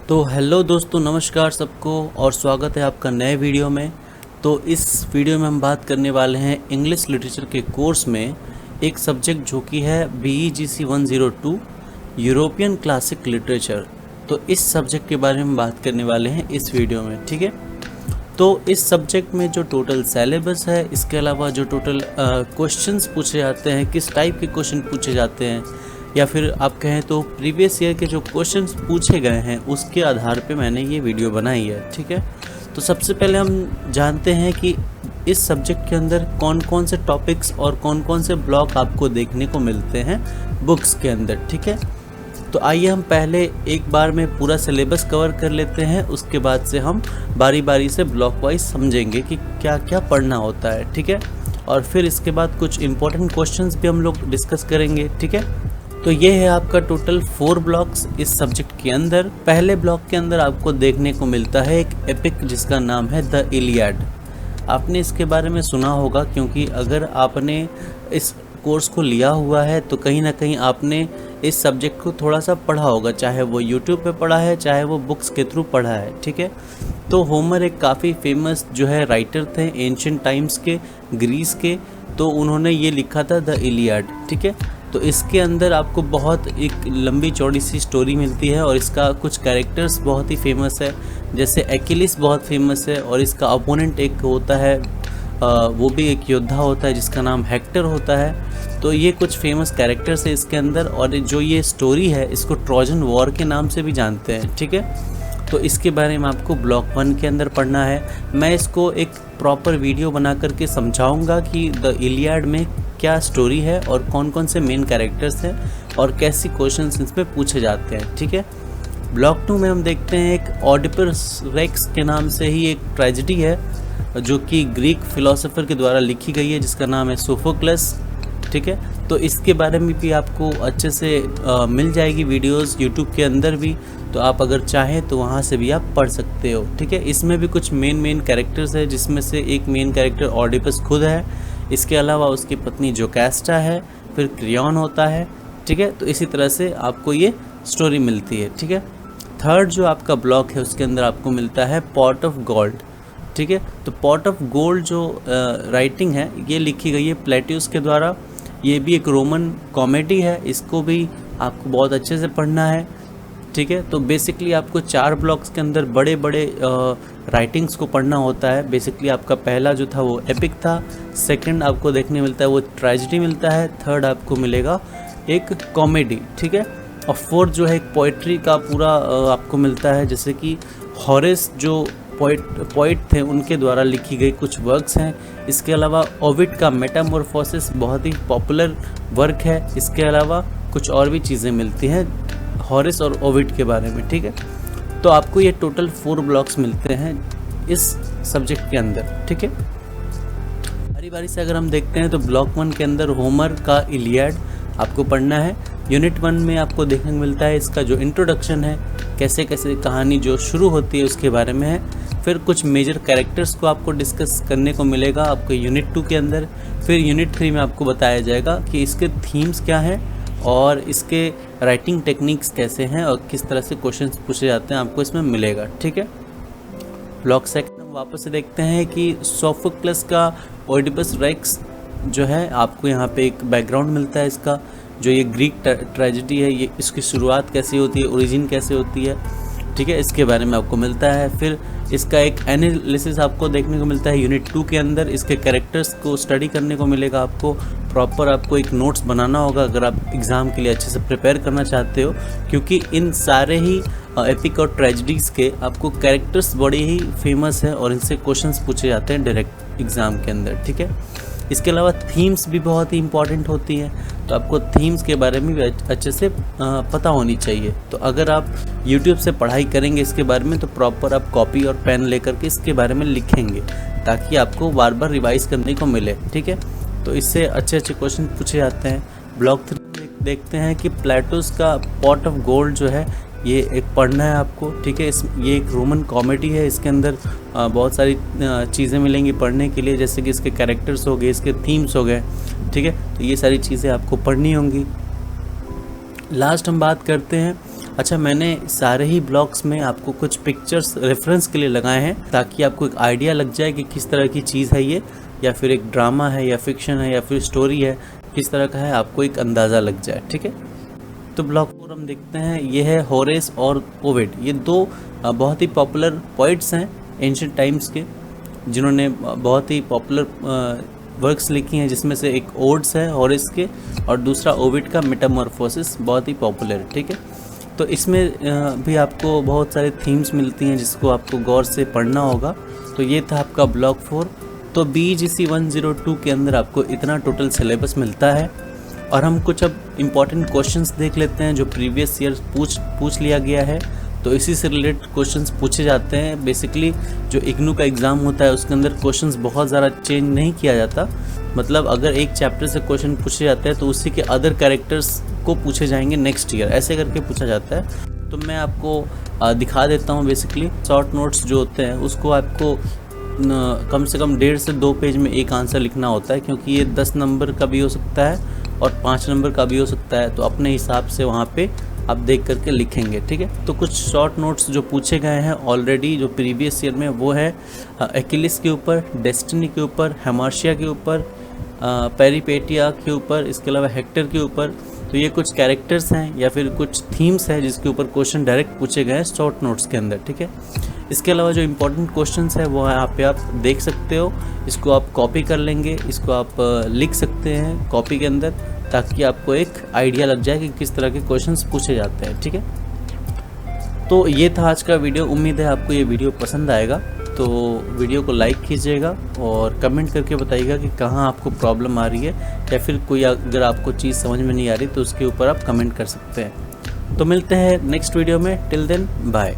तो हेलो दोस्तों, नमस्कार सबको और स्वागत है आपका नए वीडियो में। तो इस वीडियो में हम बात करने वाले हैं इंग्लिश लिटरेचर के कोर्स में एक सब्जेक्ट जो कि है BEGC 102 यूरोपियन क्लासिक लिटरेचर। तो इस सब्जेक्ट के बारे में बात करने वाले हैं इस वीडियो में, ठीक है। तो इस सब्जेक्ट में जो टोटल सिलेबस है, इसके अलावा जो टोटल क्वेश्चंस पूछे जाते हैं, किस टाइप के क्वेश्चन पूछे जाते हैं, या फिर आप कहें तो प्रीवियस ईयर के जो क्वेश्चंस पूछे गए हैं उसके आधार पे मैंने ये वीडियो बनाई है, ठीक है। तो सबसे पहले हम जानते हैं कि इस सब्जेक्ट के अंदर कौन कौन से टॉपिक्स और कौन कौन से ब्लॉक आपको देखने को मिलते हैं बुक्स के अंदर, ठीक है। तो आइए हम पहले एक बार में पूरा सिलेबस कवर कर लेते हैं, उसके बाद से हम बारी बारी से ब्लॉक वाइज समझेंगे कि क्या क्या पढ़ना होता है, ठीक है। और फिर इसके बाद कुछ इंपॉर्टेंट क्वेश्चंस भी हम लोग डिस्कस करेंगे, ठीक है। तो ये है आपका टोटल 4 ब्लॉक्स इस सब्जेक्ट के अंदर। पहले ब्लॉक के अंदर आपको देखने को मिलता है एक एपिक जिसका नाम है द इलियड। आपने इसके बारे में सुना होगा, क्योंकि अगर आपने इस कोर्स को लिया हुआ है तो कहीं ना कहीं आपने इस सब्जेक्ट को थोड़ा सा पढ़ा होगा, चाहे वो यूट्यूब पे पढ़ा है, चाहे वो बुक्स के थ्रू पढ़ा है, ठीक है। तो होमर एक काफ़ी फेमस जो है राइटर थे एंशिएंट टाइम्स के, ग्रीस के। तो उन्होंने ये लिखा था द इलियड, ठीक है। तो इसके अंदर आपको बहुत एक लंबी चौड़ी सी स्टोरी मिलती है और इसका कुछ कैरेक्टर्स बहुत ही फेमस है, जैसे एक्विलिस बहुत फेमस है और इसका अपोनेंट एक होता है, वो भी एक योद्धा होता है जिसका नाम हेक्टर होता है। तो ये कुछ फेमस कैरेक्टर्स है इसके अंदर, और जो ये स्टोरी है इसको ट्रोजन वॉर के नाम से भी जानते हैं, ठीक है। तो इसके बारे में आपको ब्लॉक 1 के अंदर पढ़ना है। मैं इसको एक प्रॉपर वीडियो बना करके समझाऊंगा कि द इलियड में क्या स्टोरी है और कौन कौन से मेन कैरेक्टर्स हैं और कैसी क्वेश्चंस इसमें पूछे जाते हैं, ठीक है। ब्लॉक 2 में हम देखते हैं एक ऑडिपस रेक्स के नाम से ही एक ट्रेजेडी है जो कि ग्रीक फिलोसोफर के द्वारा लिखी गई है, जिसका नाम है सोफोक्लस, ठीक है। तो इसके बारे में भी आपको अच्छे से मिल जाएगी वीडियोस यूट्यूब के अंदर भी, तो आप अगर चाहें तो वहाँ से भी आप पढ़ सकते हो, ठीक है। इसमें भी कुछ मेन कैरेक्टर्स है, जिसमें से एक मेन कैरेक्टर ऑडिपस खुद है, इसके अलावा उसकी पत्नी जोकास्टा है, फिर क्रियॉन होता है, ठीक है। तो इसी तरह से आपको ये स्टोरी मिलती है, ठीक है। थर्ड जो आपका ब्लॉक है उसके अंदर आपको मिलता है पॉट ऑफ गोल्ड, ठीक है। तो पॉट ऑफ गोल्ड जो राइटिंग है ये लिखी गई है प्लेटियस के द्वारा। ये भी एक रोमन कॉमेडी है, इसको भी आपको बहुत अच्छे से पढ़ना है, ठीक है। तो बेसिकली आपको 4 ब्लॉक्स के अंदर बड़े बड़े राइटिंग्स को पढ़ना होता है। बेसिकली आपका पहला जो था वो एपिक था, सेकंड आपको देखने मिलता है वो ट्रेजेडी मिलता है, थर्ड आपको मिलेगा एक कॉमेडी, ठीक है। और फोर्थ जो है एक पोइट्री का पूरा आपको मिलता है, जैसे कि हॉरेस जो पोइट थे उनके द्वारा लिखी गई कुछ वर्क्स हैं। इसके अलावा ओविड का मेटामॉर्फोसिस बहुत ही पॉपुलर वर्क है। इसके अलावा कुछ और भी चीज़ें मिलती हैं हॉरेस और ओविड के बारे में, ठीक है। तो आपको ये टोटल 4 ब्लॉक्स मिलते हैं इस सब्जेक्ट के अंदर, ठीक है। बारी बारी से अगर हम देखते हैं तो ब्लॉक 1 के अंदर होमर का इलियड आपको पढ़ना है। यूनिट 1 में आपको देखने को मिलता है इसका जो इंट्रोडक्शन है, कैसे कैसे कहानी जो शुरू होती है उसके बारे में है। फिर कुछ मेजर कैरेक्टर्स को आपको डिस्कस करने को मिलेगा आपको यूनिट 2 के अंदर। फिर यूनिट 3 में आपको बताया जाएगा कि इसके थीम्स क्या हैं और इसके राइटिंग टेक्निक्स कैसे हैं और किस तरह से क्वेश्चंस पूछे जाते हैं, आपको इसमें मिलेगा, ठीक है। ब्लॉक सेकंड हम वापस से देखते हैं कि सोफोक्लस का ओडिपस रेक्स जो है, आपको यहाँ पे एक बैकग्राउंड मिलता है इसका, जो ये ग्रीक ट्रेजेडी है, ये इसकी शुरुआत कैसी होती है, ओरिजिन कैसे होती है, ठीक है, इसके बारे में आपको मिलता है। फिर इसका एक एनालिसिस आपको देखने को मिलता है यूनिट 2 के अंदर। इसके कैरेक्टर्स को स्टडी करने को मिलेगा आपको, प्रॉपर आपको एक नोट्स बनाना होगा अगर आप एग्ज़ाम के लिए अच्छे से प्रिपेयर करना चाहते हो, क्योंकि इन सारे ही एपिक और ट्रेजेडीज़ के आपको कैरेक्टर्स बड़े ही फेमस हैं और इनसे क्वेश्चंस पूछे जाते हैं डायरेक्ट एग्ज़ाम के अंदर, ठीक है। इसके अलावा थीम्स भी बहुत ही इंपॉर्टेंट होती हैं, तो आपको थीम्स के बारे में भी अच्छे से पता होनी चाहिए। तो अगर आप YouTube से पढ़ाई करेंगे इसके बारे में तो प्रॉपर आप कॉपी और पेन लेकर के इसके बारे में लिखेंगे, ताकि आपको बार बार रिवाइज़ करने को मिले, ठीक है। तो इससे अच्छे अच्छे क्वेश्चन पूछे जाते हैं। ब्लॉक 3 में देखते हैं कि प्लेटोस का पॉट ऑफ गोल्ड जो है ये एक पढ़ना है आपको, ठीक है। ये एक रोमन कॉमेडी है, इसके अंदर बहुत सारी चीज़ें मिलेंगी पढ़ने के लिए, जैसे कि इसके कैरेक्टर्स हो गए, इसके थीम्स हो गए, ठीक है। तो ये सारी चीज़ें आपको पढ़नी होंगी। लास्ट हम बात करते हैं अच्छा, मैंने सारे ही ब्लॉग्स में आपको कुछ पिक्चर्स रेफरेंस के लिए लगाए हैं ताकि आपको एक आइडिया लग जाए कि किस तरह की चीज़ है ये, या फिर एक ड्रामा है या फिक्शन है या फिर स्टोरी है, किस तरह का है आपको एक अंदाज़ा लग जाए। ठीक है, तो ब्लॉग 4 हम देखते हैं। ये है होरेस और ओविड। ये दो बहुत ही पॉपुलर पोइट्स हैं एंशिएंट टाइम्स के, जिन्होंने बहुत ही पॉपुलर वर्क्स लिखी हैं, जिसमें से एक ओड्स है होरेस के और दूसरा ओविड का मेटामॉर्फोसिस, बहुत ही पॉपुलर है। ठीक है, तो इसमें भी आपको बहुत सारे थीम्स मिलती हैं जिसको आपको गौर से पढ़ना होगा। तो ये था आपका ब्लॉग 4। तो BGC 102 के अंदर आपको इतना टोटल सिलेबस मिलता है। और हम कुछ अब इम्पॉर्टेंट क्वेश्चंस देख लेते हैं जो प्रीवियस ईयर पूछ लिया गया है। तो इसी से रिलेटेड क्वेश्चंस पूछे जाते हैं। बेसिकली जो इग्नू का एग्ज़ाम होता है उसके अंदर क्वेश्चंस बहुत ज़्यादा चेंज नहीं किया जाता। मतलब अगर एक चैप्टर से क्वेश्चन पूछे जाते हैं तो उसी के अदर कैरेक्टर्स को पूछे जाएंगे नेक्स्ट ईयर, ऐसे करके पूछा जाता है। तो मैं आपको दिखा देता हूँ। बेसिकली शॉर्ट नोट्स जो होते हैं उसको आपको कम से कम 1.5 से 2 पेज में एक आंसर लिखना होता है, क्योंकि ये 10 नंबर का भी हो सकता है और 5 नंबर का भी हो सकता है। तो अपने हिसाब से वहाँ पे आप देख करके लिखेंगे। ठीक है, तो कुछ शॉर्ट नोट्स जो पूछे गए हैं ऑलरेडी जो प्रीवियस ईयर में, वो है एक्किलिस के ऊपर, डेस्टिनी के ऊपर, हेमार्शिया के ऊपर, पेरिपेटिया के ऊपर, इसके अलावा हेक्टर के ऊपर। तो ये कुछ कैरेक्टर्स हैं या फिर कुछ थीम्स हैं जिसके ऊपर क्वेश्चन डायरेक्ट पूछे गए हैं शॉर्ट नोट्स के अंदर। ठीक है, इसके अलावा जो इम्पोर्टेंट क्वेश्चंस है वो यहाँ पे आप देख सकते हो। इसको आप कॉपी कर लेंगे, इसको आप लिख सकते हैं कॉपी के अंदर, ताकि आपको एक आइडिया लग जाए कि किस तरह के क्वेश्चंस पूछे जाते हैं। ठीक है, तो ये था आज का वीडियो। उम्मीद है आपको ये वीडियो पसंद आएगा। तो वीडियो को लाइक कीजिएगा और कमेंट करके बताइएगा कि कहाँ आपको प्रॉब्लम आ रही है, या फिर कोई अगर आपको चीज़ समझ में नहीं आ रही तो उसके ऊपर आप कमेंट कर सकते हैं। तो मिलते हैं नेक्स्ट वीडियो में। Till then bye.